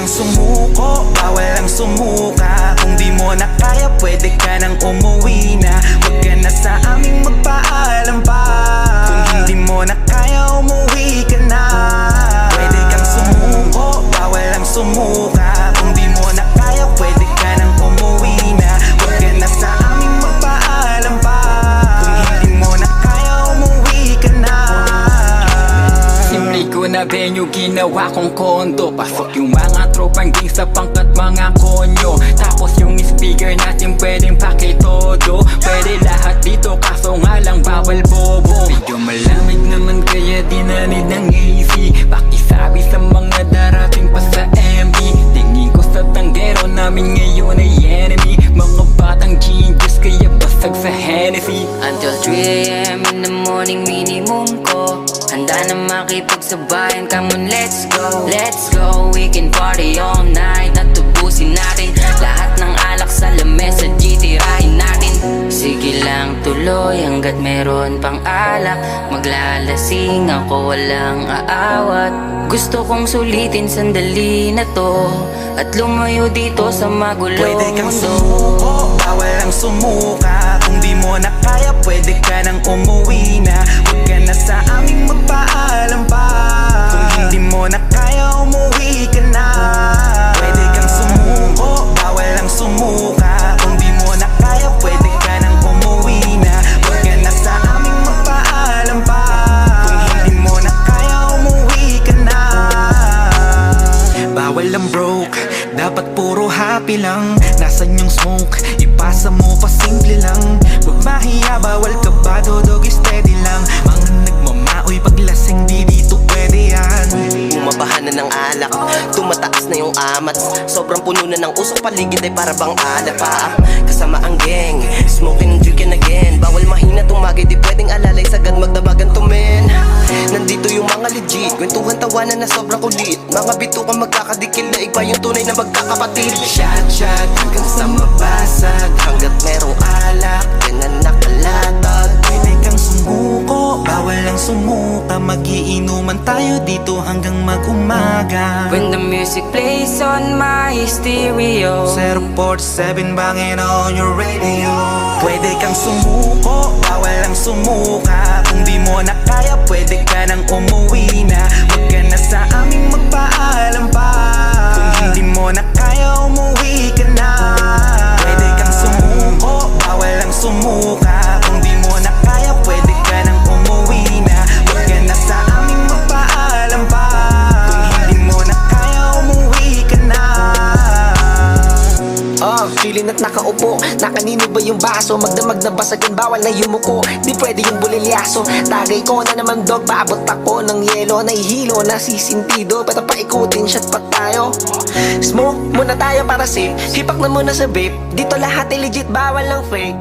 kang sumuko, bawal ang sumuka. Kung di mo na kaya, pwede ka nang umuwi na. Huwag ka na sa aming magpaalam pa. Kung hindi mo na kaya, umuwi ka na. Pwede kang sumuko, bawal ang sumuka. Kung di mo na kaya, pwede ka nang umuwi na. Huwag ka na sa aming magpaalam pa. Kung hindi mo na kaya, umuwi ka na. Simple ko na venue, ginawa kong kondo. Pasok yung mga tropang gangsta, pangkat mga konyo. Tapos yung speaker natin pwedeng pakitodo. Pwede lahat dito kaso nga lang bawal bobo. Medyo malamig naman kaya dinanid ng AC. Pakisabi sa mga darating pa sa MB. Tingin ko sa tanggero namin ngayon ay enemy. Mga batang genius kaya basag sa Hennessy. Until 3 AM in the morning minimum ko. Handa na makipagsabayan, come on let's go. Let's go, we can party all night. At tubusin natin lahat ng alak sa lamesa, tirahin natin. Sige lang tuloy hanggat meron pang alak. Maglalasing ako walang aawat. Gusto kong sulitin sandali na to at lumayo dito sa magulong Pwede kang mundo. sumuko, bawal ang sumuka. Kung di mo na kaya, pwede ka nang umuwi na. Huwag ka na sa aming magpaalam pa. Kung hindi mo na kaya, umuwi ka na. Pwede kang sumuko, bawal ang sumuka. Kung di mo na kaya, pwede ka nang umuwi na. Huwag ka na sa aming magpaalam pa. Kung hindi mo na kaya, umuwi ka na. Bawal ang broke, dapat puro happy lang. Nasaan yung smoke, ipasa mo pa simple lang. Huwag mahiya, bawal ka ba, dodog steady lang. Mga nagmamaoy paglasing, di dito pwede yan. Bumabahan na ng alak, tumataas na yung amat. Sobrang puno na ng usok, paligid ay para bang alap pa. Kasama ang gang, smoking and drinking again. Bawal mahina tumagay, di pwedeng alalay sagad magdabagan to men. Nandito yung mga legit, kwentuhan tawanan na sobrang kulit. Mga bitukan magkakadikil na iba yung tunay na magkakapatid. Shot shot hanggang sa mabasag, hanggat merong alak, yan ang nakalatag. Pwede kang sumuko, bawal ang sumuka. Magiinuman tayo dito hanggang mag-umaga. When the music plays on my stereo, 047 bangin on your radio. Pwede kang sumuko, bawal ang sumuka. Kung di mo na kaya, pwede ka nang umuwi na. Huwag ka na sa aming magpaalam pa. Kung hindi mo na kaya, umuwi ka na. Pwede kang sumuko, bawal ang sumuka. Kung di mo na kaya, pwede ka nang umuwi na. Huwag ka na sa aming magpaalam pa. Kung hindi mo na kaya, umuwi ka na. Chillin' at nakaupo, nakanino ba yung baso? Magdamag na basagin, bawal na yumuko. Di pwede yung bulilyaso. Tagay ko na naman dog, baabot ako ng yelo. Nahihilo, nasisintido, pero paikutin shot pa tayo. Smoke muna tayo para safe, hipak na muna sa vape. Dito lahat ay legit, bawal ng fake.